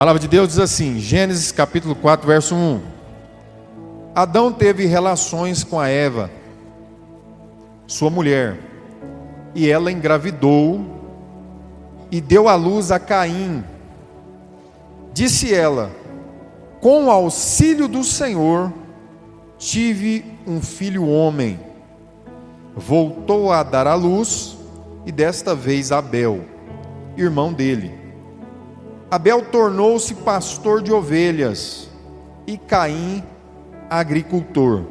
A palavra de Deus diz assim, Gênesis capítulo 4, verso 1. Adão teve relações com a Eva, sua mulher, e ela engravidou e deu à luz a Caim. Disse ela: com o auxílio do Senhor, tive um filho homem. Voltou a dar à luz, e desta vez Abel, irmão dele. Abel tornou-se pastor de ovelhas, e Caim, agricultor.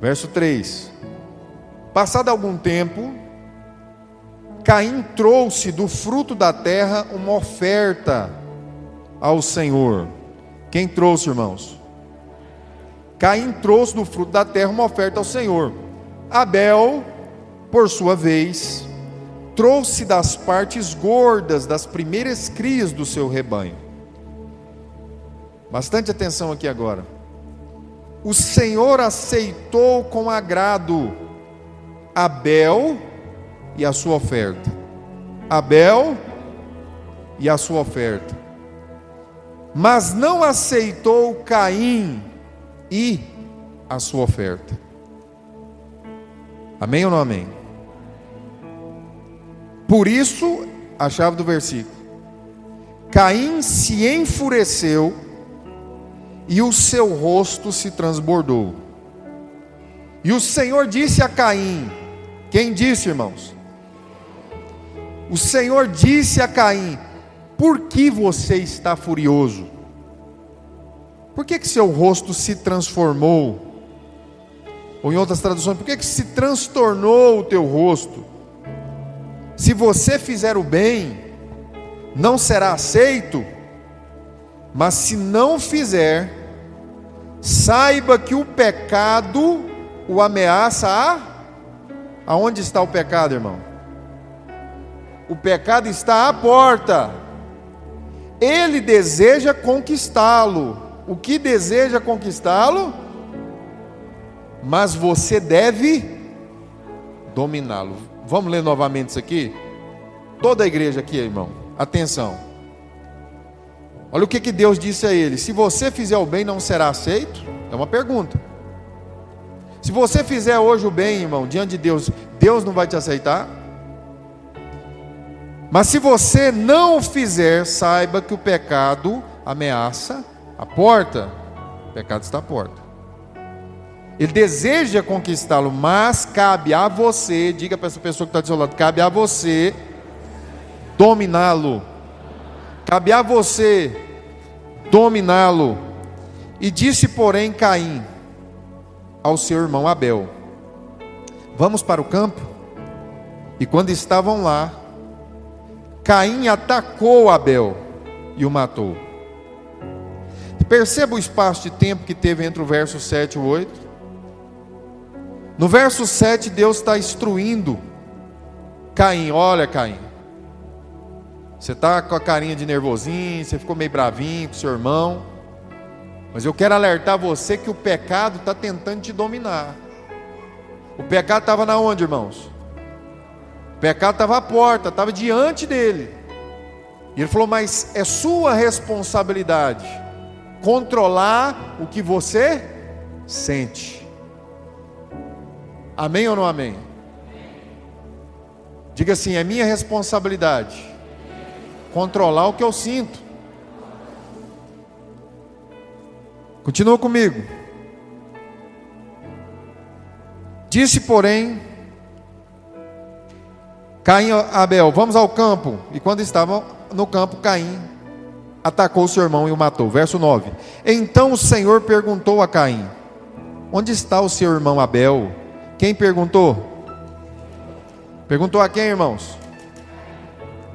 Verso 3. Passado algum tempo, Caim trouxe do fruto da terra uma oferta ao Senhor. Quem trouxe, irmãos? Caim trouxe do fruto da terra uma oferta ao Senhor. Abel, por sua vez, trouxe das partes gordas das primeiras crias do seu rebanho. Bastante atenção aqui agora. O Senhor aceitou com agrado Abel e a sua oferta. Abel e a sua oferta. Mas não aceitou Caim e a sua oferta. Amém ou não amém? Por isso, a chave do versículo: Caim se enfureceu e o seu rosto se transbordou. E o Senhor disse a Caim: quem disse, irmãos? O Senhor disse a Caim: por que você está furioso? Por que seu rosto se transformou? Ou em outras traduções, por que se transtornou o teu rosto? Se você fizer o bem, não será aceito, mas se não fizer, saiba que o pecado o ameaça aonde está o pecado, irmão? O pecado está à porta. Ele deseja conquistá-lo. O que deseja conquistá-lo? Mas você deve dominá-lo. Vamos ler novamente isso aqui? Toda a igreja aqui, irmão, atenção. Olha o que Deus disse a ele: se você fizer o bem, não será aceito? É uma pergunta. Se você fizer hoje o bem, irmão, diante de Deus, Deus não vai te aceitar? Mas se você não o fizer, saiba que o pecado ameaça a porta. O pecado está à porta. Ele deseja conquistá-lo, mas cabe a você, diga para essa pessoa que está do seu lado, cabe a você dominá-lo. Cabe a você dominá-lo. E disse, porém, Caim ao seu irmão Abel: vamos para o campo? E quando estavam lá, Caim atacou Abel e o matou. Perceba o espaço de tempo que teve entre o verso 7 e o 8. No verso 7, Deus está instruindo Caim: olha, Caim, você está com a carinha de nervosinho, você ficou meio bravinho com seu irmão, mas eu quero alertar você que o pecado está tentando te dominar. O pecado estava na onde, irmãos? O pecado estava à porta, estava diante dele. E ele falou: mas é sua responsabilidade controlar o que você sente. Amém ou não amém? Diga assim: é minha responsabilidade controlar o que eu sinto. Continua comigo. Disse, porém, Caim a Abel: vamos ao campo. E quando estavam no campo, Caim atacou seu irmão e o matou. Verso 9. Então o Senhor perguntou a Caim: onde está o seu irmão Abel? Quem perguntou? Perguntou a quem, irmãos?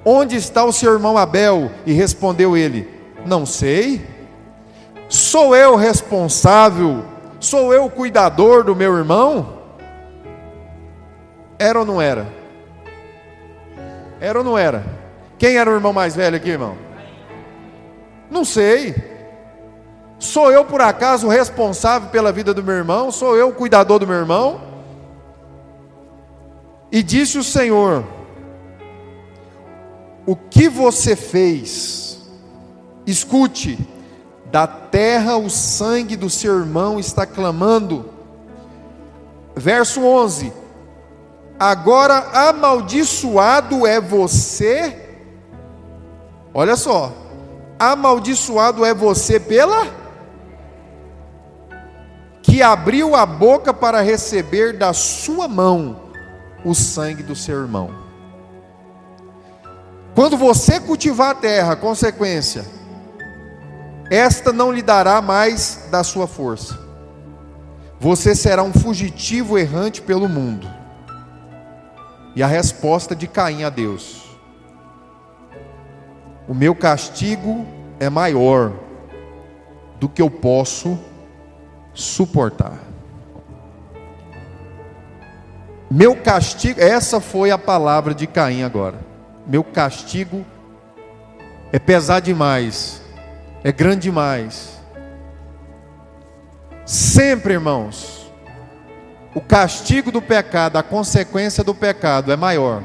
Onde está o seu irmão Abel? E respondeu ele: não sei. Sou eu responsável? Sou eu o cuidador do meu irmão? Era ou não era? Era ou não era? Quem era o irmão mais velho aqui, irmão? Não sei. Sou eu por acaso o responsável pela vida do meu irmão? Sou eu o cuidador do meu irmão? E disse o Senhor: o que você fez Escute, da terra o sangue do seu irmão está clamando. Verso 11: agora amaldiçoado é você, olha só, amaldiçoado é você pela que abriu a boca para receber da sua mão o sangue do seu irmão. Quando você cultivar a terra, consequência, esta não lhe dará mais da sua força. Você será um fugitivo errante pelo mundo. E a resposta de Caim a Deus: o meu castigo é maior do que eu posso suportar. Meu castigo, essa foi a palavra de Caim agora. Meu castigo é pesado demais, é grande demais. Sempre, irmãos, o castigo do pecado, a consequência do pecado é maior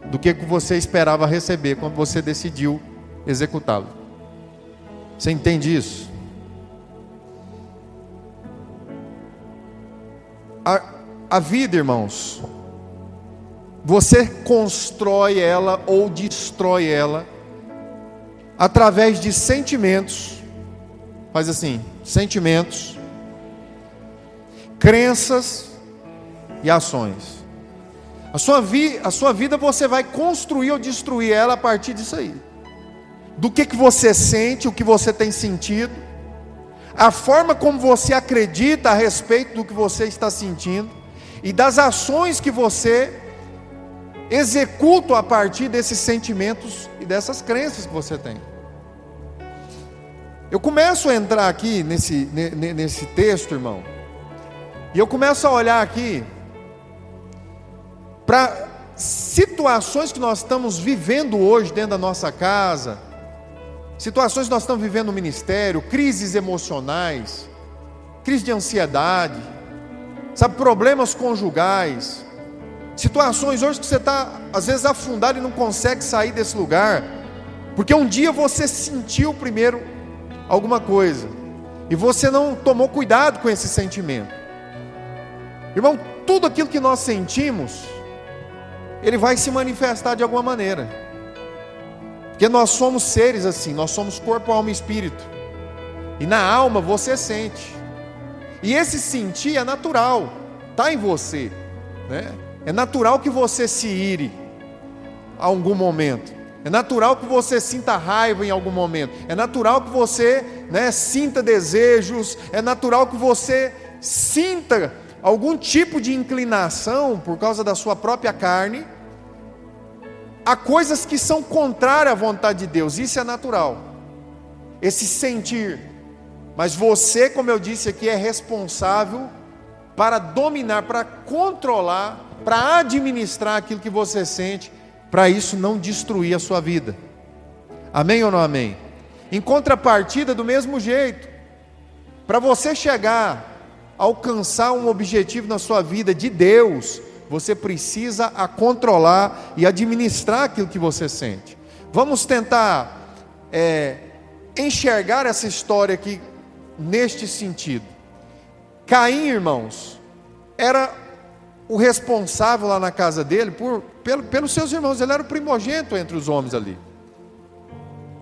do que você esperava receber quando você decidiu executá-lo. Você entende isso? A vida, irmãos, você constrói ela ou destrói ela através de sentimentos. Faz assim: sentimentos, crenças e ações. A sua vida você vai construir ou destruir ela a partir disso aí. Do que você sente, o que você tem sentido, a forma como você acredita a respeito do que você está sentindo e das ações que você executa a partir desses sentimentos e dessas crenças que você tem. Eu começo a entrar aqui nesse texto, irmão, e eu começo a olhar aqui para situações que nós estamos vivendo hoje dentro da nossa casa, situações que nós estamos vivendo no ministério, crises emocionais, crise de ansiedade, sabe, problemas conjugais, situações hoje que você está às vezes afundado e não consegue sair desse lugar, porque um dia você sentiu primeiro alguma coisa, e você não tomou cuidado com esse sentimento. Irmão, tudo aquilo que nós sentimos, ele vai se manifestar de alguma maneira, porque nós somos seres assim, nós somos corpo, alma e espírito, e na alma você sente, e esse sentir é natural, está em você, né? É natural que você se ire a algum momento, é natural que você sinta raiva em algum momento, é natural que você, né, sinta desejos, é natural que você sinta algum tipo de inclinação por causa da sua própria carne a coisas que são contrárias à vontade de Deus. Isso é natural, esse sentir. Mas você, como eu disse aqui, é responsável para dominar, para controlar, para administrar aquilo que você sente, para isso não destruir a sua vida. Amém ou não amém? Em contrapartida, do mesmo jeito, para você chegar a alcançar um objetivo na sua vida de Deus, você precisa controlar e administrar aquilo que você sente. Vamos tentar enxergar essa história aqui neste sentido. Caim, irmãos, era o responsável lá na casa dele pelos seus irmãos. Ele era o primogênito entre os homens ali.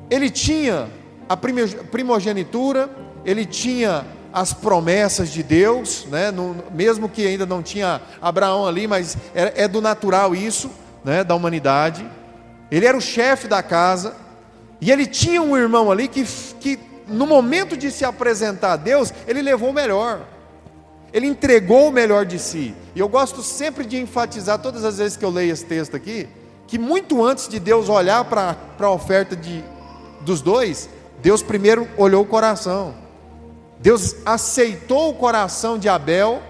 Ele tinha a primogenitura, ele tinha as promessas de Deus, né? Mesmo que ainda não tinha Abraão ali, mas é do natural isso, né? Da humanidade. Ele era o chefe da casa, e ele tinha um irmão ali que no momento de se apresentar a Deus, ele levou o melhor, ele entregou o melhor de si. E eu gosto sempre de enfatizar, todas as vezes que eu leio esse texto aqui, que muito antes de Deus olhar para a oferta dos dois, Deus primeiro olhou o coração. Deus aceitou o coração de Abel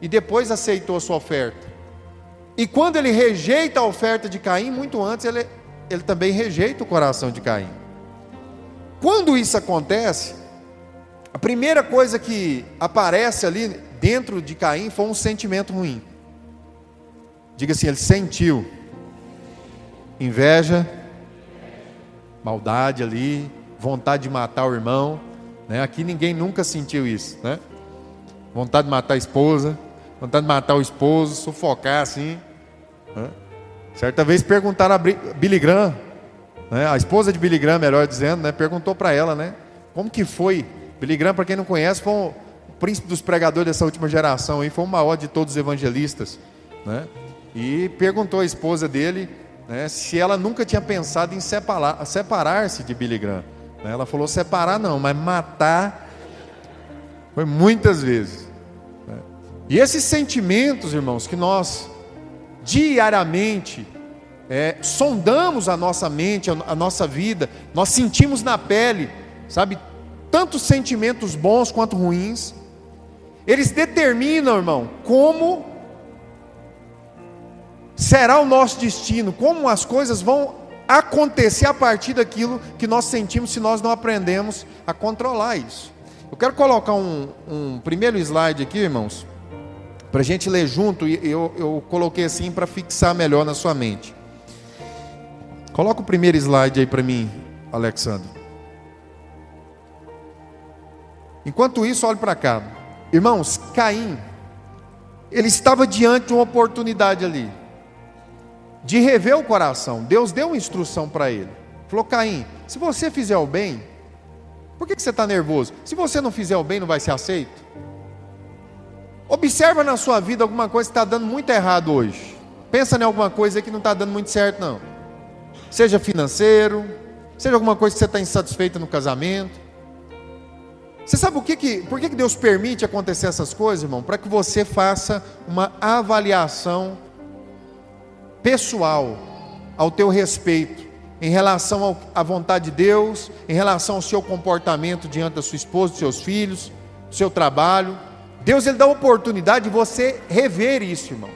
e depois aceitou a sua oferta. E quando ele rejeita a oferta de Caim, muito antes ele também rejeita o coração de Caim. Quando isso acontece, a primeira coisa que aparece ali dentro de Caim foi um sentimento ruim. Diga assim, ele sentiu inveja, maldade ali, vontade de matar o irmão, né? Aqui ninguém nunca sentiu isso, né? Vontade de matar a esposa, vontade de matar o esposo, sufocar assim, né? Certa vez perguntaram a Billy Graham, né? A esposa de Billy Graham, melhor dizendo, né? Perguntou para ela, né? Como que foi? Billy Graham, para quem não conhece, foi o príncipe dos pregadores dessa última geração, aí, foi o maior de todos os evangelistas, né? E perguntou à esposa dele, né, se ela nunca tinha pensado em separar-se de Billy Graham, né? Ela falou: separar não, mas matar foi muitas vezes, né? E esses sentimentos, irmãos, que nós diariamente sondamos a nossa mente, a nossa vida, nós sentimos na pele, sabe, tanto sentimentos bons quanto ruins, eles determinam, irmão, como será o nosso destino, como as coisas vão acontecer a partir daquilo que nós sentimos, se nós não aprendemos a controlar isso. Eu quero colocar um primeiro slide aqui, irmãos, para a gente ler junto, e eu coloquei assim para fixar melhor na sua mente. Coloca o primeiro slide aí para mim, Alexandre. Enquanto isso, olhe para cá. Irmãos, Caim, ele estava diante de uma oportunidade ali, de rever o coração. Deus deu uma instrução para ele. Falou: Caim, se você fizer o bem, por que você está nervoso? Se você não fizer o bem, não vai ser aceito? Observa na sua vida alguma coisa que está dando muito errado hoje. Pensa em alguma coisa que não está dando muito certo, não. Seja financeiro, seja alguma coisa que você está insatisfeito no casamento. Você sabe por que Deus permite acontecer essas coisas, irmão? Para que você faça uma avaliação pessoal ao teu respeito, em relação à vontade de Deus, em relação ao seu comportamento diante da sua esposa, dos seus filhos, do seu trabalho. Deus, ele dá a oportunidade de você rever isso, irmão,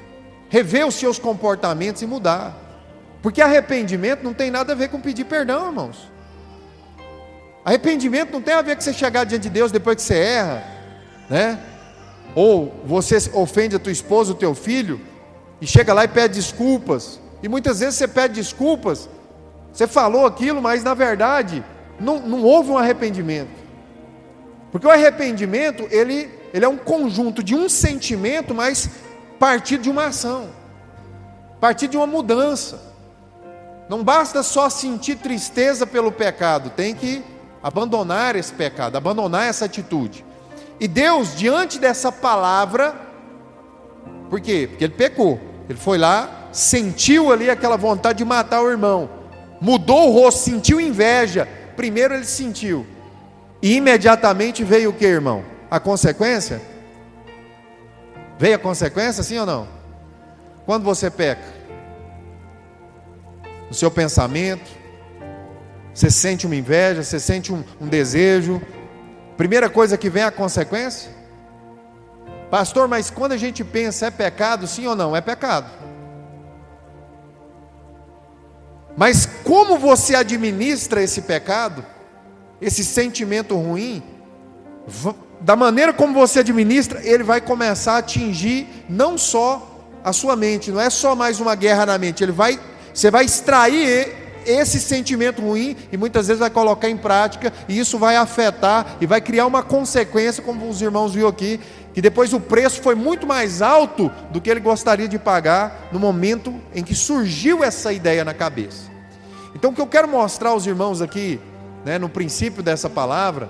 rever os seus comportamentos e mudar, porque arrependimento não tem nada a ver com pedir perdão, irmãos. Arrependimento não tem a ver com você chegar diante de Deus depois que você erra, né? Ou você ofende a tua esposa, o teu filho, e chega lá e pede desculpas, e muitas vezes você pede desculpas, você falou aquilo, mas na verdade não houve um arrependimento, porque o arrependimento ele é um conjunto de um sentimento, mas partido de uma ação, partido de uma mudança. Não basta só sentir tristeza pelo pecado, tem que abandonar esse pecado, abandonar essa atitude. E Deus, diante dessa palavra, por quê? Porque ele pecou, ele foi lá, sentiu ali aquela vontade de matar o irmão, mudou o rosto, sentiu inveja. Primeiro ele sentiu, e imediatamente veio o que, irmão? A consequência? Veio a consequência, sim ou não? Quando você peca, no seu pensamento, você sente uma inveja, você sente um desejo, primeira coisa que vem é a consequência. Pastor, mas quando a gente pensa, é pecado, sim ou não? É pecado. Mas como você administra esse pecado, esse sentimento ruim, da maneira como você administra, ele vai começar a atingir não só a sua mente, não é só mais uma guerra na mente, você vai extrair esse sentimento ruim e muitas vezes vai colocar em prática, e isso vai afetar e vai criar uma consequência, como os irmãos viram aqui, que depois o preço foi muito mais alto do que ele gostaria de pagar no momento em que surgiu essa ideia na cabeça. Então o que eu quero mostrar aos irmãos aqui, né, no princípio dessa palavra,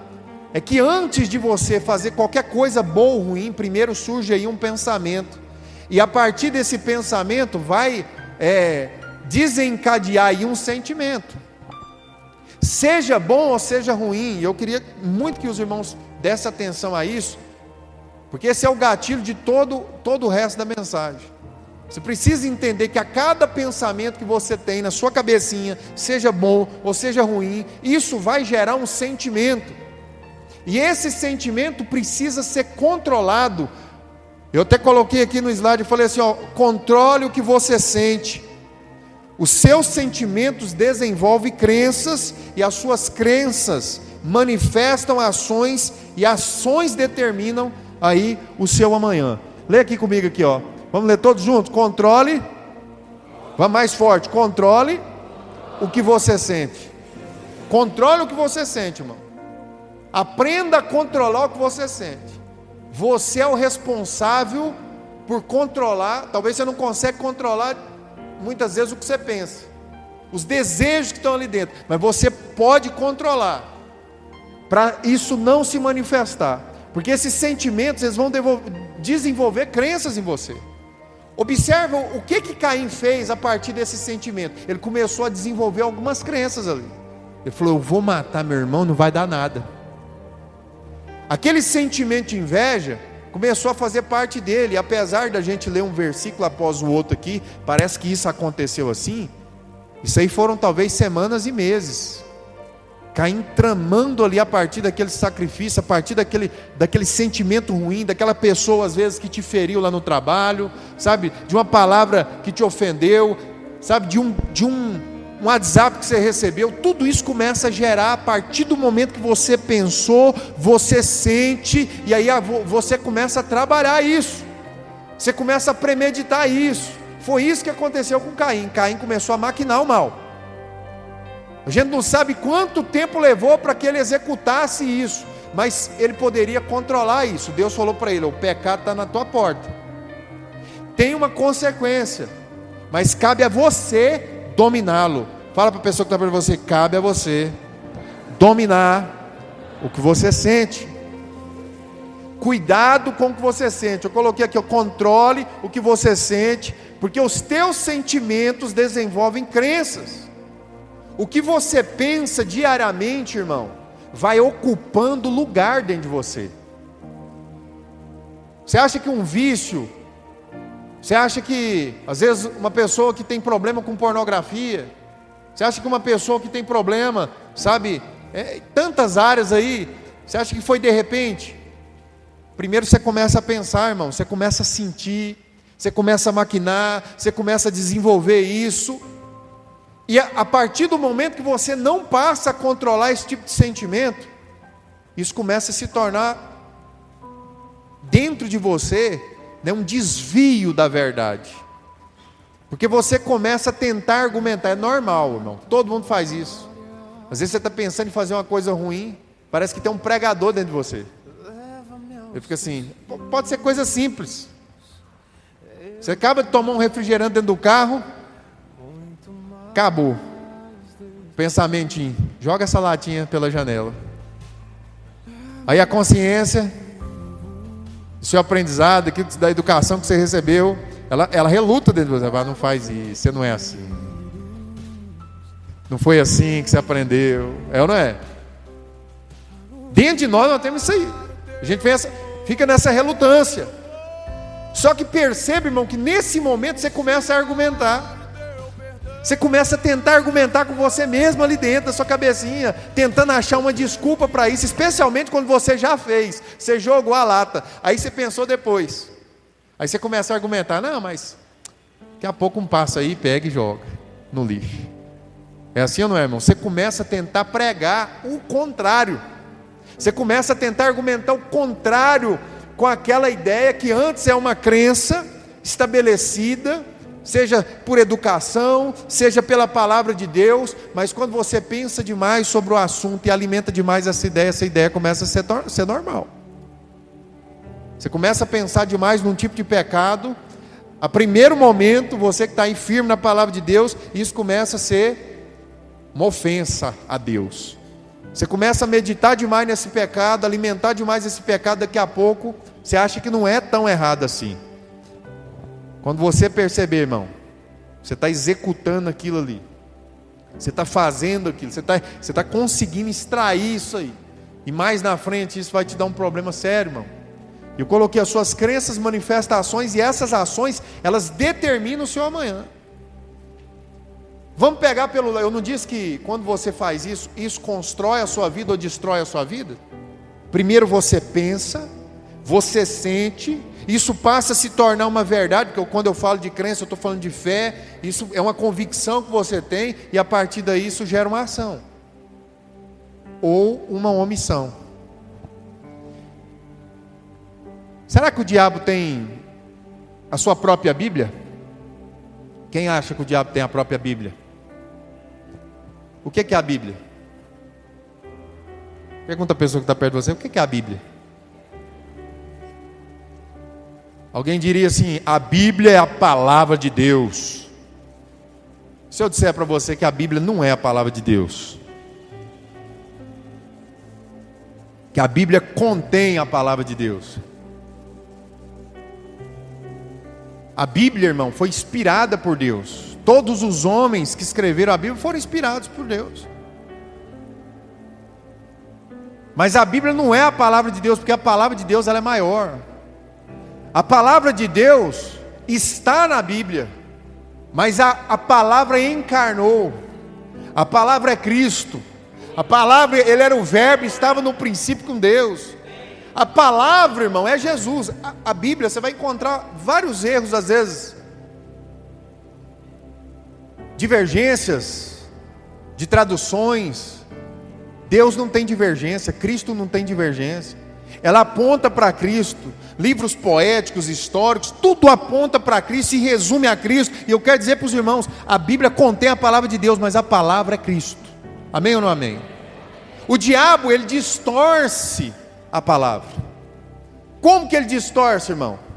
é que antes de você fazer qualquer coisa boa ou ruim, primeiro surge aí um pensamento, e a partir desse pensamento vai desencadear aí um sentimento, seja bom ou seja ruim. Eu queria muito que os irmãos dessem atenção a isso, porque esse é o gatilho de todo o resto da mensagem. Você precisa entender que a cada pensamento que você tem na sua cabecinha, seja bom ou seja ruim, isso vai gerar um sentimento, e esse sentimento precisa ser controlado. Eu até coloquei aqui no slide e falei assim, controle o que você sente. Os seus sentimentos desenvolvem crenças, e as suas crenças manifestam ações, e ações determinam aí o seu amanhã. Lê aqui comigo aqui, vamos ler todos juntos. Controle, vamos mais forte, controle o que você sente. Controle o que você sente, irmão. Aprenda a controlar o que você sente. Você é o responsável por controlar. Talvez você não consiga controlar muitas vezes o que você pensa, os desejos que estão ali dentro, mas você pode controlar para isso não se manifestar, porque esses sentimentos eles vão desenvolver crenças em você. Observa o que Caim fez a partir desse sentimento. Ele começou a desenvolver algumas crenças ali. Ele falou: eu vou matar meu irmão, não vai dar nada. Aquele sentimento de inveja começou a fazer parte dele. E apesar da gente ler um versículo após o outro aqui, parece que isso aconteceu assim. Isso aí foram talvez semanas e meses. Caim tramando ali a partir daquele sacrifício, a partir daquele sentimento ruim, daquela pessoa às vezes que te feriu lá no trabalho, sabe? De uma palavra que te ofendeu, sabe? De um WhatsApp que você recebeu. Tudo isso começa a gerar a partir do momento que você pensou, você sente, e aí você começa a trabalhar isso. Você começa a premeditar isso. Foi isso que aconteceu com Caim. Caim começou a maquinar o mal. A gente não sabe quanto tempo levou para que ele executasse isso, mas ele poderia controlar isso. Deus falou para ele: o pecado está na tua porta, tem uma consequência, mas cabe a você dominá-lo. Fala para a pessoa que está perto de você: cabe a você dominar o que você sente. Cuidado com o que você sente. Eu coloquei aqui: controle o que você sente, porque os teus sentimentos desenvolvem crenças. O que você pensa diariamente, irmão, vai ocupando lugar dentro de você. Você acha que um vício, você acha que às vezes uma pessoa que tem problema com pornografia, você acha que uma pessoa que tem problema, sabe, tantas áreas aí, você acha que foi de repente? Primeiro você começa a pensar, irmão, você começa a sentir, você começa a maquinar, você começa a desenvolver isso. E a partir do momento que você não passa a controlar esse tipo de sentimento, isso começa a se tornar dentro de você, né, um desvio da verdade. Porque você começa a tentar argumentar. É normal, irmão, todo mundo faz isso. Às vezes você está pensando em fazer uma coisa ruim, parece que tem um pregador dentro de você. Ele fica assim, pode ser coisa simples. Você acaba de tomar um refrigerante dentro do carro, acabou. Pensamentinho, joga essa latinha pela janela. Aí a consciência, o seu aprendizado, aquilo da educação que você recebeu, ela reluta dentro de você. Não faz isso, você não é assim. Não foi assim que você aprendeu. É ou não é? Dentro de nós temos isso aí. A gente fica nessa relutância. Só que percebe, irmão, que nesse momento você começa a argumentar. Você começa a tentar argumentar com você mesmo ali dentro da sua cabecinha, tentando achar uma desculpa para isso, especialmente quando você já fez, você jogou a lata, aí você pensou depois, aí você começa a argumentar: não, mas daqui a pouco um passa aí, pega e joga no lixo. É assim ou não é, irmão? Você começa a tentar pregar o contrário, você começa a tentar argumentar o contrário com aquela ideia que antes é uma crença estabelecida, seja por educação, seja pela palavra de Deus, mas quando você pensa demais sobre o assunto e alimenta demais essa ideia começa a ser normal. Você começa a pensar demais num tipo de pecado, a primeiro momento, você que está aí firme na palavra de Deus, isso começa a ser uma ofensa a Deus. Você começa a meditar demais nesse pecado, alimentar demais esse pecado, daqui a pouco, você acha que não é tão errado assim. Quando você perceber, irmão, você está executando aquilo ali, você está fazendo aquilo, você está conseguindo extrair isso aí, e mais na frente isso vai te dar um problema sério, irmão. Eu coloquei as suas crenças, manifestações, e essas ações, elas determinam o seu amanhã. Vamos pegar eu não disse que quando você faz isso, isso constrói a sua vida ou destrói a sua vida? Primeiro você pensa, você sente, isso passa a se tornar uma verdade, porque quando eu falo de crença, eu estou falando de fé, isso é uma convicção que você tem, e a partir daí isso gera uma ação, ou uma omissão. Será que o diabo tem a sua própria Bíblia? Quem acha que o diabo tem a própria Bíblia? O que é a Bíblia? Pergunta a pessoa que está perto de você: o que é a Bíblia? Alguém diria assim: a Bíblia é a palavra de Deus. Se eu disser para você que a Bíblia não é a palavra de Deus, que a Bíblia contém a palavra de Deus. A Bíblia, irmão, foi inspirada por Deus. Todos os homens que escreveram a Bíblia foram inspirados por Deus. Mas a Bíblia não é a palavra de Deus, porque a palavra de Deus ela é maior. A palavra de Deus está na Bíblia, mas a palavra encarnou. A palavra é Cristo. A palavra, ele era o verbo, estava no princípio com Deus. A palavra, irmão, é Jesus. A Bíblia, você vai encontrar vários erros às vezes, divergências de traduções. Deus não tem divergência, Cristo não tem divergência. Ela aponta para Cristo. Livros poéticos, históricos, tudo aponta para Cristo, se resume a Cristo. E eu quero dizer para os irmãos: a Bíblia contém a palavra de Deus, mas a palavra é Cristo. Amém ou não amém? O diabo, ele distorce a palavra. Como que ele distorce, irmão?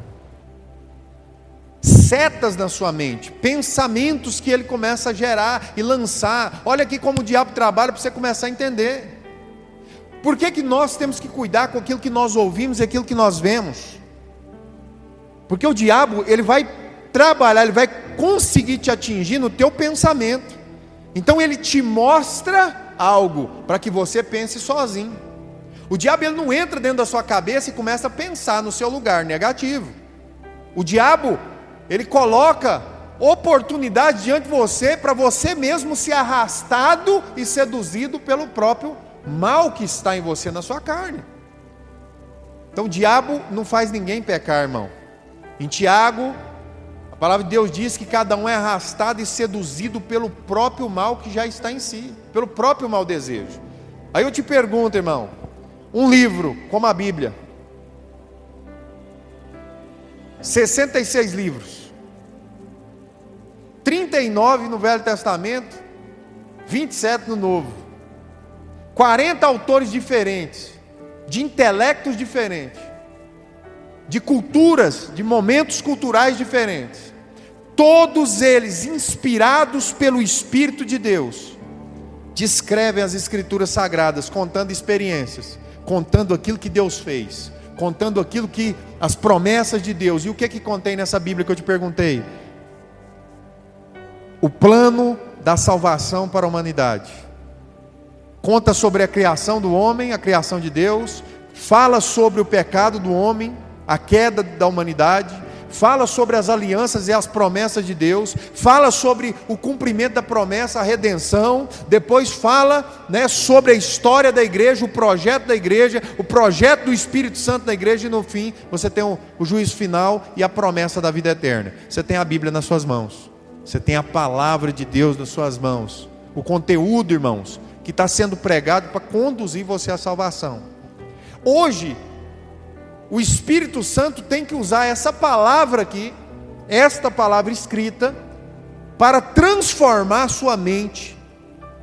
Setas na sua mente, pensamentos que ele começa a gerar e lançar. Olha aqui como o diabo trabalha para você começar a entender. Por que nós temos que cuidar com aquilo que nós ouvimos e aquilo que nós vemos? Porque o diabo, ele vai trabalhar, ele vai conseguir te atingir no teu pensamento. Então ele te mostra algo para que você pense sozinho. O diabo, ele não entra dentro da sua cabeça e começa a pensar no seu lugar negativo. O diabo, ele coloca oportunidade diante de você para você mesmo ser arrastado e seduzido pelo próprio mal que está em você, na sua carne. Então o diabo não faz ninguém pecar, irmão. Em Tiago, a palavra de Deus diz que cada um é arrastado e seduzido pelo próprio mal que já está em si, pelo próprio mau desejo. Aí eu te pergunto, irmão, um livro como a Bíblia, 66 livros, 39 no Velho Testamento, 27 no Novo, 40 autores diferentes, de intelectos diferentes, de culturas, de momentos culturais diferentes, todos eles inspirados pelo Espírito de Deus, descrevem as Escrituras Sagradas, contando experiências, contando aquilo que Deus fez, contando aquilo que, as promessas de Deus. E o que é que contém nessa Bíblia que eu te perguntei? O plano da salvação para a humanidade. Conta sobre a criação do homem, a criação de Deus, fala sobre o pecado do homem, a queda da humanidade, fala sobre as alianças e as promessas de Deus, fala sobre o cumprimento da promessa, a redenção, depois fala, sobre a história da igreja, o projeto da igreja, o projeto do Espírito Santo da igreja, e no fim você tem o juízo final e a promessa da vida eterna. Você tem a Bíblia nas suas mãos, você tem a palavra de Deus nas suas mãos, o conteúdo, irmãos, que está sendo pregado para conduzir você à salvação. Hoje, o Espírito Santo tem que usar essa palavra aqui, esta palavra escrita, para transformar a sua mente,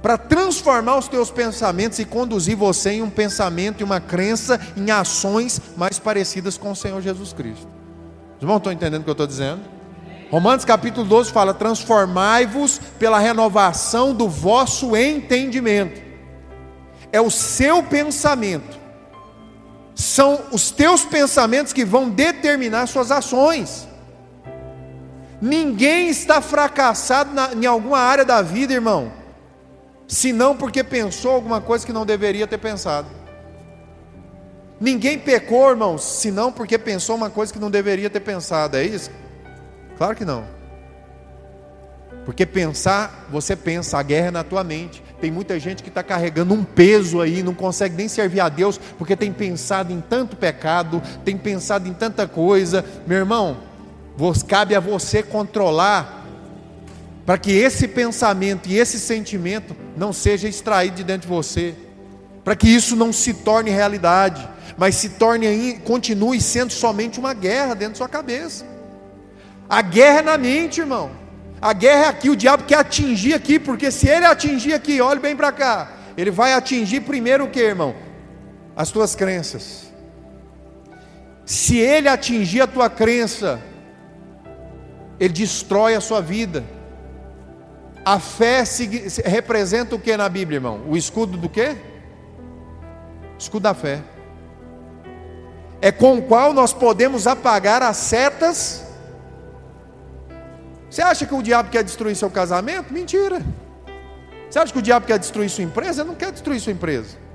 para transformar os teus pensamentos e conduzir você em um pensamento e uma crença, em ações mais parecidas com o Senhor Jesus Cristo. Os irmãos estão entendendo o que eu estou dizendo? Romanos capítulo 12 fala: transformai-vos pela renovação do vosso entendimento. É o seu pensamento, são os teus pensamentos que vão determinar suas ações. Ninguém está fracassado em alguma área da vida, irmão, senão porque pensou alguma coisa que não deveria ter pensado. Ninguém pecou, irmãos, senão porque pensou uma coisa que não deveria ter pensado. É isso? Claro que não. Porque pensar, você pensa, a guerra é na tua mente. Tem muita gente que está carregando um peso aí, não consegue nem servir a Deus, porque tem pensado em tanto pecado, tem pensado em tanta coisa. Meu irmão, cabe a você controlar, para que esse pensamento e esse sentimento não seja extraído de dentro de você, para que isso não se torne realidade, mas se torne, continue sendo somente uma guerra dentro da sua cabeça. A guerra é na mente, irmão. A guerra é aqui, o diabo quer atingir aqui, porque se ele atingir aqui, olhe bem para cá, ele vai atingir primeiro o que, irmão? as tuas crenças. Se ele atingir a tua crença, ele destrói a sua vida. A fé representa o que na Bíblia, irmão? O escudo do quê? Escudo da fé. É com o qual nós podemos apagar as setas. Você acha que o diabo quer destruir seu casamento? Mentira. Você acha que o diabo quer destruir sua empresa? Ele não quer destruir sua empresa.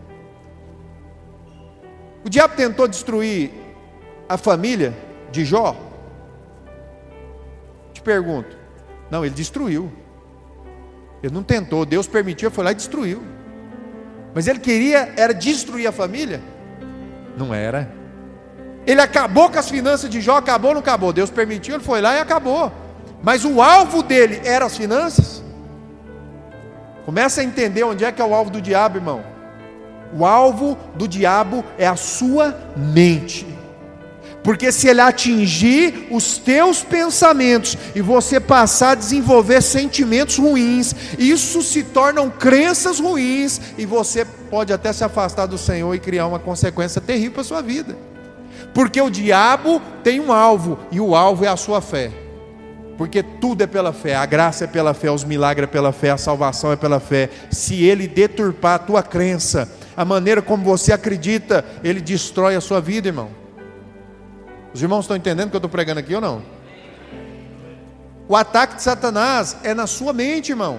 O diabo tentou destruir a família de Jó? Te pergunto. Não, ele destruiu. Ele não tentou, Deus permitiu, foi lá e destruiu. Mas ele era destruir a família? Não era. Ele acabou com as finanças de Jó, acabou ou não acabou? Deus permitiu, ele foi lá e acabou. Mas o alvo dele era as finanças? Começa a entender onde é que é o alvo do diabo, irmão. O alvo do diabo é a sua mente. Porque se ele atingir os teus pensamentos e você passar a desenvolver sentimentos ruins, isso se tornam crenças ruins e você pode até se afastar do Senhor e criar uma consequência terrível para a sua vida. Porque o diabo tem um alvo e o alvo é a sua fé. Porque tudo é pela fé, a graça é pela fé, os milagres é pela fé, a salvação é pela fé. Se ele deturpar a tua crença, a maneira como você acredita, ele destrói a sua vida, irmão. Os irmãos estão entendendo o que eu estou pregando aqui ou não? O ataque de Satanás é na sua mente, irmão.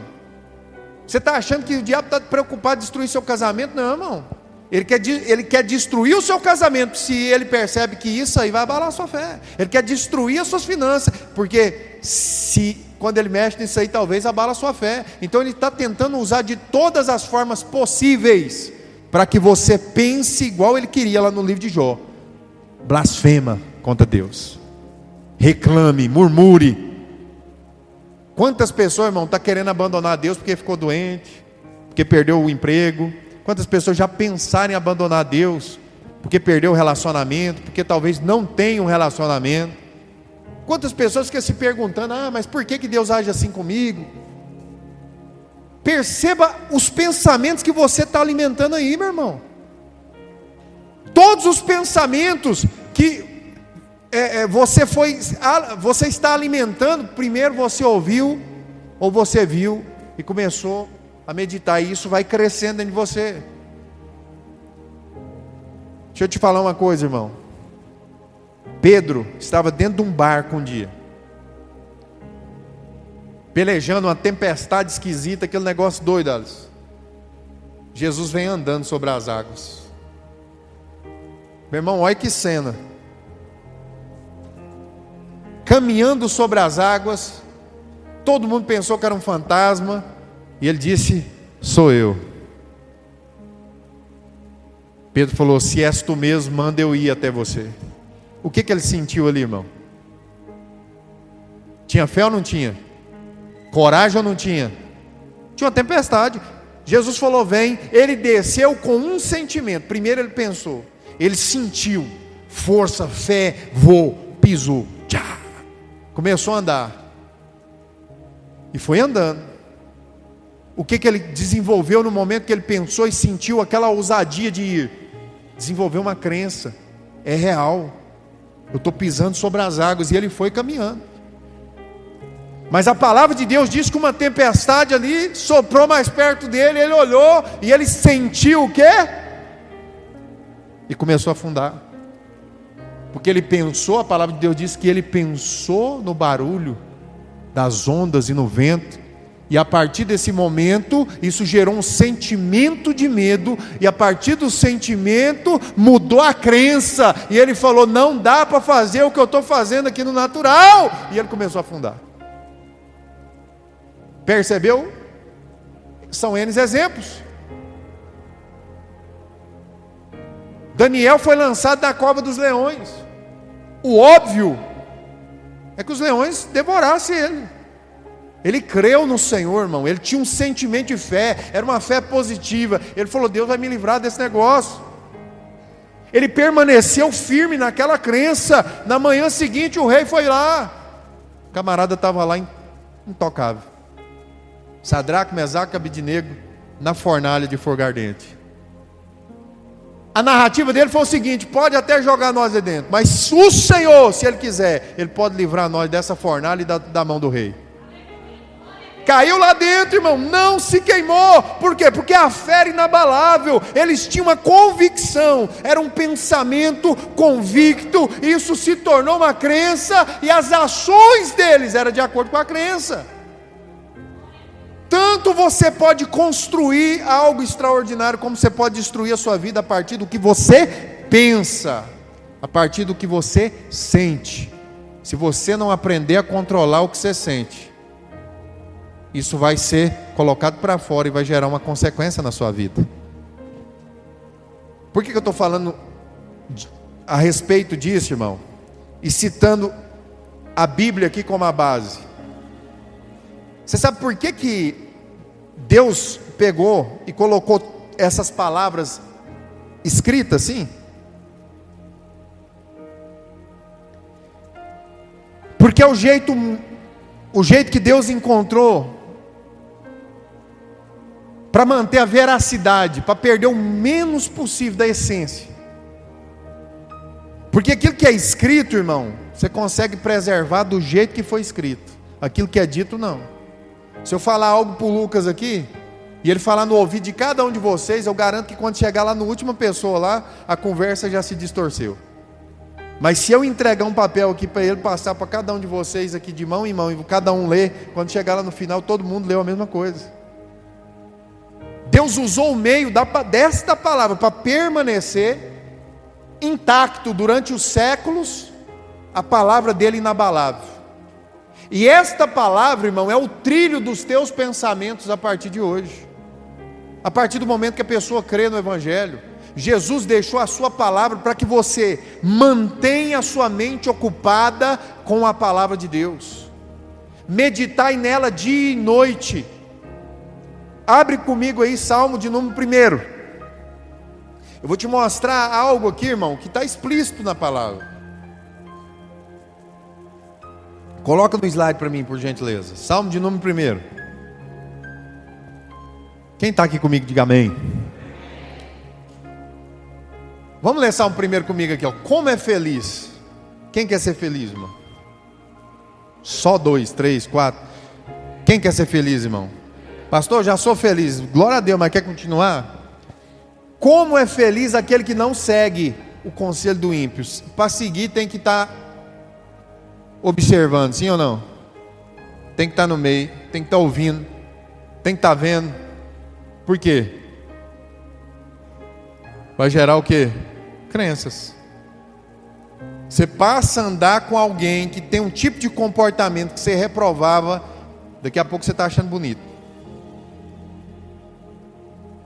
Você está achando que o diabo está preocupado em destruir seu casamento? Não, irmão. Ele quer destruir o seu casamento, se ele percebe que isso aí vai abalar a sua fé. Ele quer destruir as suas finanças, porque quando ele mexe nisso aí, talvez abala a sua fé. Então ele está tentando usar de todas as formas possíveis, para que você pense igual ele queria lá no livro de Jó. Blasfema contra Deus, reclame, murmure. Quantas pessoas, irmão, estão querendo abandonar Deus porque ficou doente, porque perdeu o emprego? Quantas pessoas já pensaram em abandonar Deus porque perdeu o relacionamento, porque talvez não tenha um relacionamento? Quantas pessoas ficam se perguntando: mas por que Deus age assim comigo? Perceba os pensamentos que você está alimentando aí, meu irmão. Todos os pensamentos que você está alimentando, primeiro você ouviu, ou você viu, e começou a meditar, e isso vai crescendo dentro de você. Deixa eu te falar uma coisa, irmão. Pedro estava dentro de um barco um dia, pelejando uma tempestade esquisita, aquele negócio doido, Alice. Jesus vem andando sobre as águas. Meu irmão, olha que cena. Caminhando sobre as águas, todo mundo pensou que era um fantasma, e ele disse: sou eu. Pedro falou: se és tu mesmo, manda eu ir até você. O que ele sentiu ali, irmão? Tinha fé ou não tinha? Coragem ou não tinha? Tinha uma tempestade. Jesus falou: vem. Ele desceu com um sentimento. Primeiro ele pensou, ele sentiu força, fé, voou, pisou, tchá, começou a andar, e foi andando. O que ele desenvolveu no momento que ele pensou e sentiu aquela ousadia de ir? Desenvolveu uma crença: é real, eu estou pisando sobre as águas. E ele foi caminhando. Mas a palavra de Deus diz que uma tempestade ali soprou mais perto dele. Ele olhou e ele sentiu o quê? E começou a afundar. Porque ele pensou, a palavra de Deus diz que ele pensou no barulho das ondas e no vento. E a partir desse momento, isso gerou um sentimento de medo. E a partir do sentimento, mudou a crença. E ele falou: não dá para fazer o que eu estou fazendo aqui no natural. E ele começou a afundar. Percebeu? São N exemplos. Daniel foi lançado na cova dos leões. O óbvio é que os leões devorassem ele. Ele creu no Senhor, irmão. Ele tinha um sentimento de fé. Era uma fé positiva. Ele falou: Deus vai me livrar desse negócio. Ele permaneceu firme naquela crença. Na manhã seguinte o rei foi lá. O camarada estava lá intocável. Sadraque, Mesaque e Abednego na fornalha de fogo ardente. A narrativa dele foi o seguinte: pode até jogar nós aí dentro, mas o Senhor, se Ele quiser, Ele pode livrar nós dessa fornalha e da mão do rei. Caiu lá dentro, irmão, não se queimou. Por quê? Porque a fé era inabalável. Eles tinham uma convicção, era um pensamento convicto. Isso se tornou uma crença, e as ações deles eram de acordo com a crença. Tanto você pode construir algo extraordinário, como você pode destruir a sua vida a partir do que você pensa, a partir do que você sente. Se você não aprender a controlar o que você sente, isso vai ser colocado para fora e vai gerar uma consequência na sua vida. Por que eu estou falando a respeito disso, irmão? E citando a Bíblia aqui como a base. Você sabe por que Deus pegou e colocou essas palavras escritas assim? Porque é o jeito que Deus encontrou para manter a veracidade, para perder o menos possível da essência. Porque aquilo que é escrito, irmão, você consegue preservar do jeito que foi escrito. Aquilo que é dito, não. Se eu falar algo para o Lucas aqui, e ele falar no ouvido de cada um de vocês, eu garanto que quando chegar lá na última pessoa lá, a conversa já se distorceu. Mas se eu entregar um papel aqui para ele passar para cada um de vocês aqui de mão em mão, e cada um ler, quando chegar lá no final, todo mundo leu a mesma coisa. Deus usou o meio desta palavra para permanecer intacto durante os séculos, a palavra dele inabalável. E esta palavra, irmão, é o trilho dos teus pensamentos a partir de hoje. A partir do momento que a pessoa crê no Evangelho, Jesus deixou a sua palavra para que você mantenha a sua mente ocupada com a palavra de Deus. Meditai nela dia e noite. Abre comigo aí Salmo de número 1. Eu vou te mostrar algo aqui, irmão, que está explícito na palavra. Coloca no slide para mim, por gentileza. Salmo de número 1. Quem está aqui comigo, diga amém. Vamos ler Salmo 1 comigo aqui, ó. Como é feliz. Quem quer ser feliz, irmão? Só 2, 3, 4. Quem quer ser feliz, irmão? Pastor, já sou feliz. Glória a Deus, mas quer continuar? Como é feliz aquele que não segue o conselho do ímpio. Para seguir tem que estar observando, sim ou não? Tem que estar no meio, tem que estar ouvindo, tem que estar vendo. Por quê? Vai gerar o quê? Crenças. Você passa a andar com alguém que tem um tipo de comportamento que você reprovava, daqui a pouco você está achando bonito.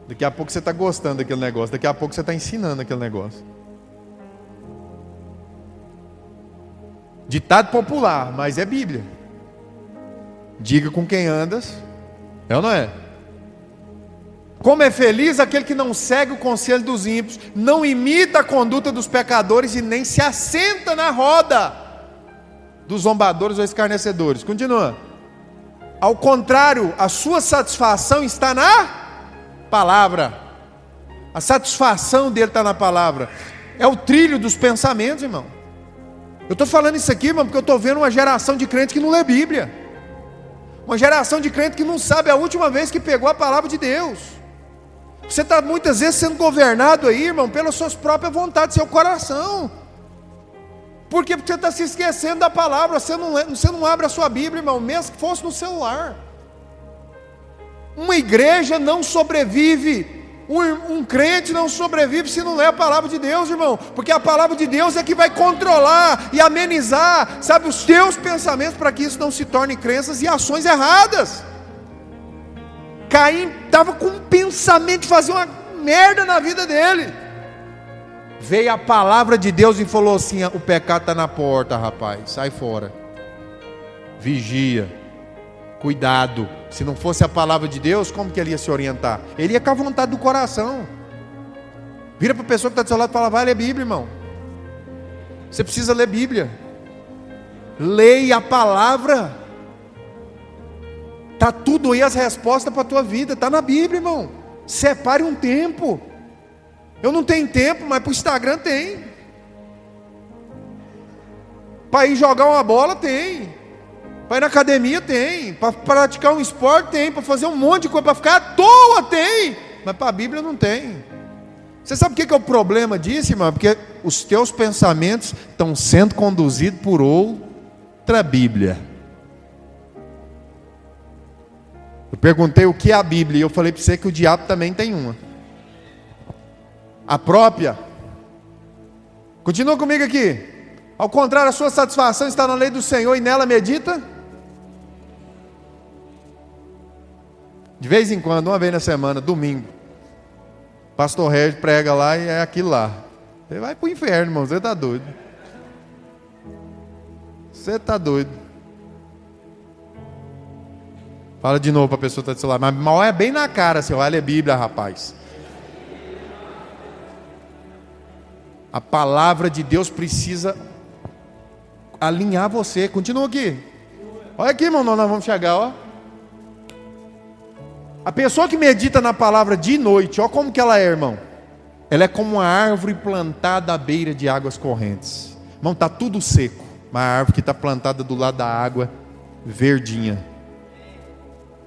Daqui a pouco você está gostando daquele negócio, daqui a pouco você está ensinando aquele negócio. Ditado popular, mas é Bíblia. Diga com quem andas, é ou não é? Como é feliz aquele que não segue o conselho dos ímpios, não imita a conduta dos pecadores e nem se assenta na roda dos zombadores ou escarnecedores. Continua. Ao contrário, a sua satisfação está na palavra. A satisfação dele está na palavra. É o trilho dos pensamentos, irmão. Eu estou falando isso aqui, irmão, porque eu estou vendo uma geração de crentes que não lê Bíblia. Uma geração de crentes que não sabe a última vez que pegou a palavra de Deus. Você está muitas vezes sendo governado aí, irmão, pelas suas próprias vontades, seu coração. Por quê? Porque você está se esquecendo da palavra. Você não abre a sua Bíblia, irmão, mesmo que fosse no celular. Uma igreja não sobrevive, um crente não sobrevive se não lê a palavra de Deus, irmão. Porque a palavra de Deus é que vai controlar e amenizar, sabe, os teus pensamentos, para que isso não se torne crenças e ações erradas. Caim estava com um pensamento de fazer uma merda na vida dele. Veio a palavra de Deus e falou assim: o pecado está na porta, rapaz, sai fora. Vigia, cuidado. Se não fosse a palavra de Deus, como que ele ia se orientar? Ele ia com a vontade do coração. Vira para a pessoa que está do seu lado e fala: vai ler Bíblia, irmão. Você precisa ler Bíblia. Leia a palavra. Está tudo aí, as respostas para a tua vida, está na Bíblia, irmão. Separe um tempo. Eu não tenho tempo, mas para o Instagram tem. Para ir jogar uma bola tem. Para ir na academia tem. Para praticar um esporte tem. Para fazer um monte de coisa. Para ficar à toa tem. Mas para a Bíblia não tem. Você sabe o que é o problema disso, irmão? Porque os teus pensamentos estão sendo conduzidos por outra Bíblia. Eu perguntei o que é a Bíblia. E eu falei para você que o diabo também tem uma. A própria. Continua comigo aqui. Ao contrário, a sua satisfação está na lei do Senhor e nela medita. De vez em quando, uma vez na semana, domingo, pastor Regis prega lá e é aquilo lá. Você vai para o inferno, irmão, você está doido. Você está doido. Fala de novo para a pessoa que está do seu lado. Mas mal é bem na cara, assim, olha a Bíblia, rapaz. A palavra de Deus precisa alinhar você. Continua aqui. Olha aqui, irmão, nós vamos chegar, ó. A pessoa que medita na palavra de noite, ó como que ela é, irmão. Ela é como uma árvore plantada à beira de águas correntes. Irmão, está tudo seco. Mas a árvore que está plantada do lado da água, verdinha.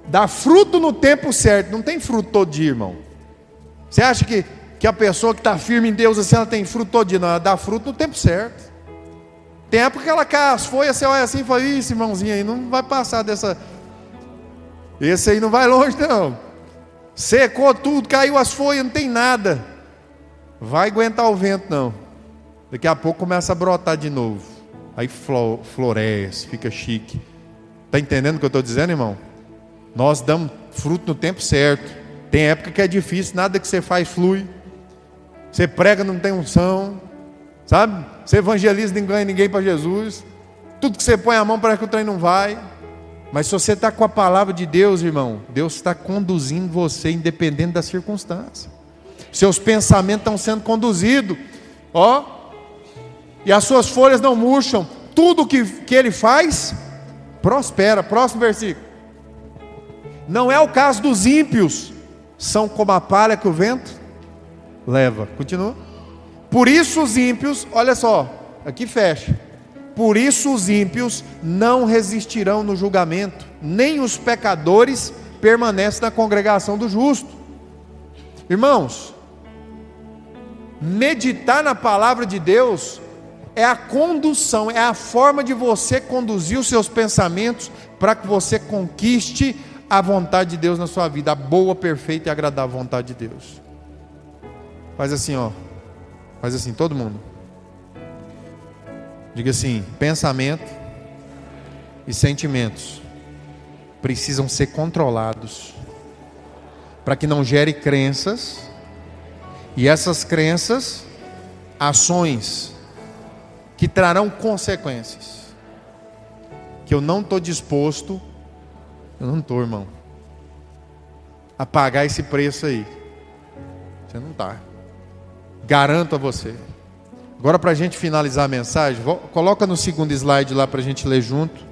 Dá fruto no tempo certo. Não tem fruto todo dia, irmão. Você acha que a pessoa que está firme em Deus, assim, ela tem fruto todo dia? Não, ela dá fruto no tempo certo. Tem época que ela cai as folhas, você olha assim e fala, isso, irmãozinho aí, não vai passar dessa... Esse aí não vai longe não. Secou tudo, caiu as folhas, não tem nada. Vai aguentar o vento não. Daqui a pouco começa a brotar de novo. Aí floresce, fica chique. Está entendendo o que eu estou dizendo, irmão? Nós damos fruto no tempo certo. Tem época que é difícil, nada que você faz flui. Você prega, não tem unção. Sabe? Você evangeliza, não ganha ninguém para Jesus. Tudo que você põe a mão parece que o trem não vai. Mas se você está com a palavra de Deus, irmão, Deus está conduzindo você independente da circunstância. Seus pensamentos estão sendo conduzidos, ó, e as suas folhas não murcham. Tudo que ele faz, prospera. Próximo versículo. Não é o caso dos ímpios, são como a palha que o vento leva. Continua. Por isso os ímpios, olha só, aqui fecha. Por isso os ímpios não resistirão no julgamento, nem os pecadores permanecem na congregação do justo. Irmãos, meditar na palavra de Deus é a condução, é a forma de você conduzir os seus pensamentos para que você conquiste a vontade de Deus na sua vida, a boa, perfeita e agradável vontade de Deus. Faz assim, ó. Faz assim, todo mundo. Diga assim: pensamento e sentimentos precisam ser controlados para que não gere crenças, e essas crenças, ações que trarão consequências, que eu não estou disposto, eu não estou, irmão, a pagar esse preço aí. Você não está. Garanto a você. Agora, para a gente finalizar a mensagem, coloca no segundo slide lá para a gente ler junto.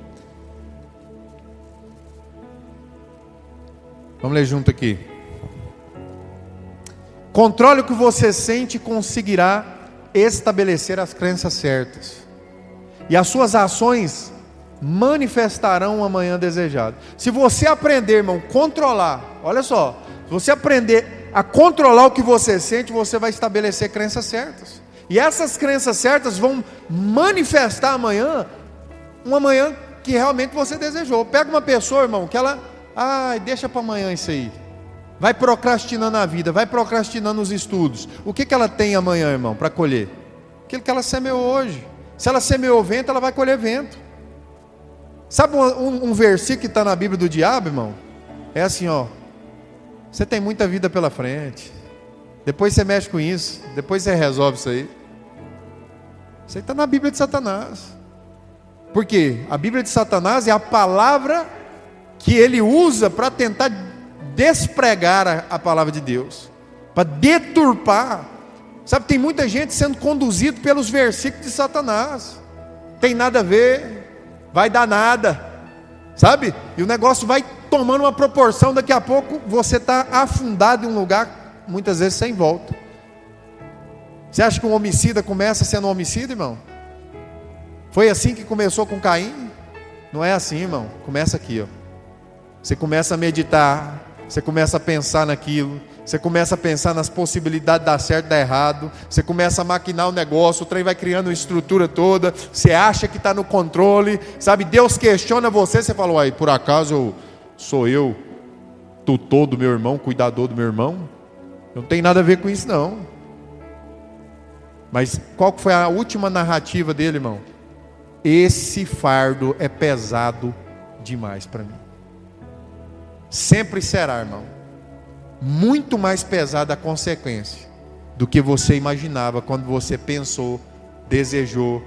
Vamos ler junto aqui. Controle o que você sente e conseguirá estabelecer as crenças certas. E as suas ações manifestarão um amanhã desejado. Se você aprender, irmão, controlar, olha só, se você aprender a controlar o que você sente, você vai estabelecer crenças certas. E essas crenças certas vão manifestar amanhã, um amanhã que realmente você desejou. Pega uma pessoa, irmão, que ela, deixa para amanhã isso aí. Vai procrastinando a vida, vai procrastinando os estudos. O que ela tem amanhã, irmão, para colher? Aquilo que ela semeou hoje. Se ela semeou vento, ela vai colher vento. Sabe um versículo que está na Bíblia do diabo, irmão? É assim, ó. Você tem muita vida pela frente. Depois você mexe com isso. Depois você resolve isso aí. Isso aí está na Bíblia de Satanás. Por quê? A Bíblia de Satanás é a palavra que ele usa para tentar despregar a palavra de Deus, para deturpar. Sabe, tem muita gente sendo conduzido pelos versículos de Satanás. Tem nada a ver, vai dar nada, sabe? E o negócio vai tomando uma proporção, daqui a pouco você está afundado em um lugar, muitas vezes sem volta. Você acha que um homicida começa sendo um homicida, irmão? Foi assim que começou com Caim? Não é assim, irmão. Começa aqui, ó. Você começa a meditar, você começa a pensar naquilo, você começa a pensar nas possibilidades de dar certo e dar errado, você começa a maquinar o negócio, o trem vai criando uma estrutura toda, você acha que está no controle, sabe? Deus questiona você, você fala, uai, por acaso sou eu tutor do meu irmão, cuidador do meu irmão? Não tem nada a ver com isso, não. Mas qual que foi a última narrativa dele, irmão? Esse fardo é pesado demais para mim. Sempre será, irmão, muito mais pesada a consequência do que você imaginava quando você pensou, desejou,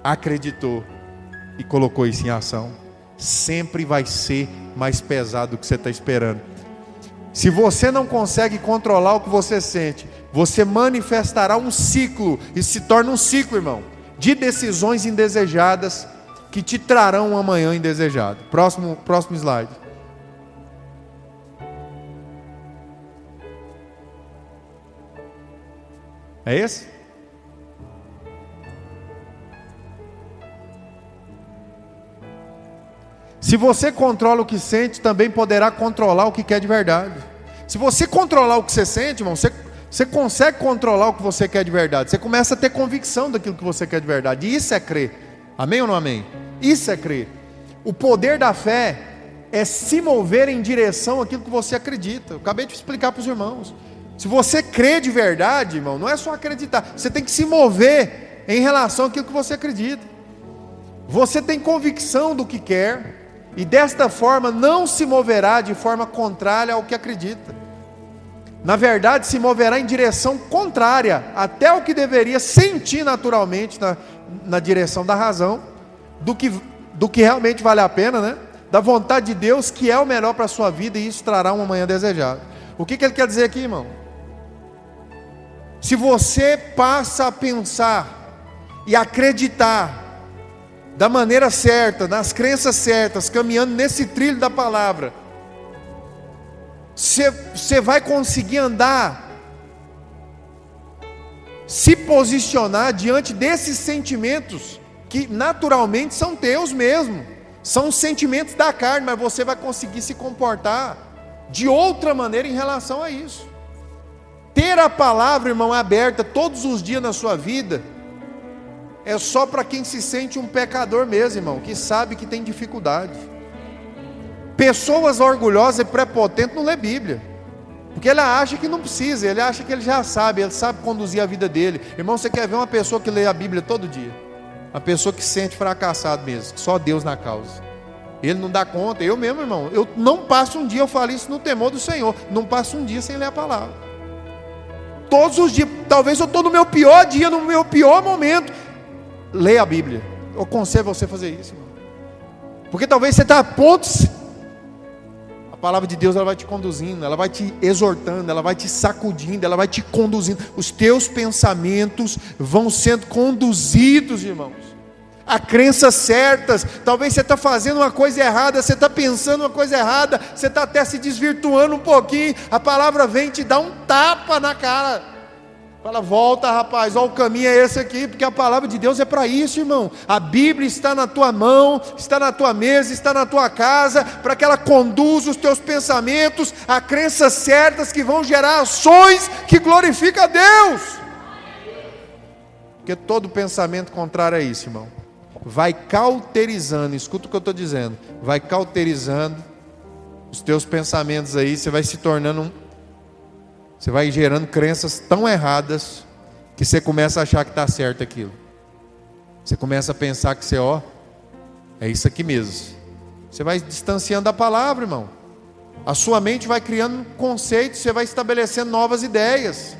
acreditou e colocou isso em ação. Sempre vai ser mais pesado do que você está esperando. Se você não consegue controlar o que você sente, você manifestará um ciclo, e se torna um ciclo, irmão, de decisões indesejadas que te trarão um amanhã indesejado. Próximo slide. É esse? Se você controla o que sente, também poderá controlar o que quer de verdade. Se você controlar o que você sente, irmão, você consegue controlar o que você quer de verdade. Você começa a ter convicção daquilo que você quer de verdade. E isso é crer. Amém ou não amém? Isso é crer. O poder da fé é se mover em direção àquilo que você acredita. Eu acabei de explicar para os irmãos. Se você crê de verdade, irmão, não é só acreditar. Você tem que se mover em relação àquilo que você acredita. Você tem convicção do que quer. E desta forma não se moverá de forma contrária ao que acredita. Na verdade, se moverá em direção contrária até o que deveria sentir naturalmente na direção da razão, do que realmente vale a pena, né? Da vontade de Deus, que é o melhor para a sua vida, e isso trará um amanhã desejado. O que ele quer dizer aqui, irmão? Se você passa a pensar e acreditar da maneira certa, nas crenças certas, caminhando nesse trilho da palavra, você vai conseguir andar, se posicionar diante desses sentimentos, que naturalmente são teus mesmo, são os sentimentos da carne, mas você vai conseguir se comportar de outra maneira em relação a isso. Ter a palavra, irmão, aberta todos os dias na sua vida, é só para quem se sente um pecador mesmo, irmão, que sabe que tem dificuldade. Pessoas orgulhosas e prepotentes não lê Bíblia, porque ele acha que não precisa, ele acha que ele já sabe, ele sabe conduzir a vida dele. Irmão, você quer ver uma pessoa que lê a Bíblia todo dia? Uma pessoa que se sente fracassado mesmo, só Deus na causa. Ele não dá conta. Eu mesmo, irmão, eu não passo um dia, eu falo isso no temor do Senhor, não passo um dia sem ler a palavra. Todos os dias, talvez eu estou no meu pior dia, no meu pior momento, leia a Bíblia. Eu aconselho você a fazer isso, irmão. Porque talvez você está a ponto, a palavra de Deus ela vai te conduzindo, ela vai te exortando, ela vai te sacudindo, ela vai te conduzindo. Os teus pensamentos vão sendo conduzidos, irmãos, a crenças certas. Talvez você está fazendo uma coisa errada, você está pensando uma coisa errada, você está até se desvirtuando um pouquinho, a palavra vem te dar um tapa na cara. Fala, volta, rapaz, ó, o caminho é esse aqui, porque a palavra de Deus é para isso, irmão. A Bíblia está na tua mão, está na tua mesa, está na tua casa, para que ela conduza os teus pensamentos a crenças certas que vão gerar ações que glorificam a Deus. Porque todo pensamento contrário a isso, irmão, vai cauterizando, escuta o que eu estou dizendo, vai cauterizando os teus pensamentos aí, você vai se tornando você vai gerando crenças tão erradas que você começa a achar que está certo aquilo. Você começa a pensar que é isso aqui mesmo. Você vai distanciando da palavra, irmão. A sua mente vai criando conceitos, você vai estabelecendo novas ideias.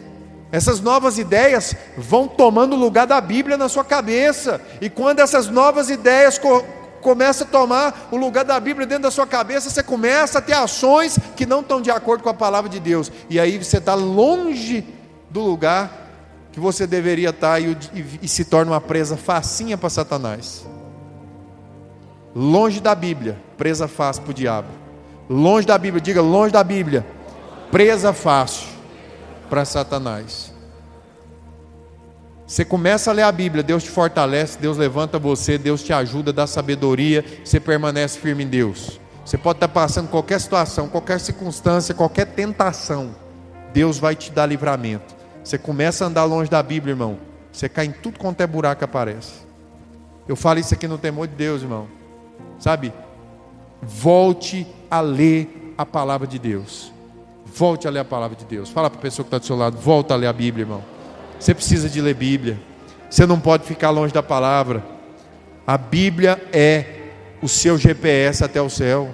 Essas novas ideias vão tomando o lugar da Bíblia na sua cabeça. E quando essas novas ideias começam a tomar o lugar da Bíblia dentro da sua cabeça, você começa a ter ações que não estão de acordo com a palavra de Deus. E aí você está longe do lugar que você deveria estar e se torna uma presa facinha para Satanás. Longe da Bíblia, presa fácil para o diabo. Longe da Bíblia, diga longe da Bíblia, presa fácil para Satanás. Você começa a ler a Bíblia, Deus te fortalece, Deus levanta você, Deus te ajuda, dá sabedoria, você permanece firme em Deus. Você pode estar passando qualquer situação, qualquer circunstância, qualquer tentação, Deus vai te dar livramento. Você começa a andar longe da Bíblia, irmão, você cai em tudo quanto é buraco que aparece. Eu falo isso aqui no temor de Deus, irmão. Sabe? Volte a ler a palavra de Deus. Volte a ler a palavra de Deus. Fala para a pessoa que está do seu lado, volta a ler a Bíblia, irmão. Você precisa de ler Bíblia. Você não pode ficar longe da palavra. A Bíblia é o seu GPS até o céu.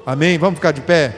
Amém? Vamos ficar de pé?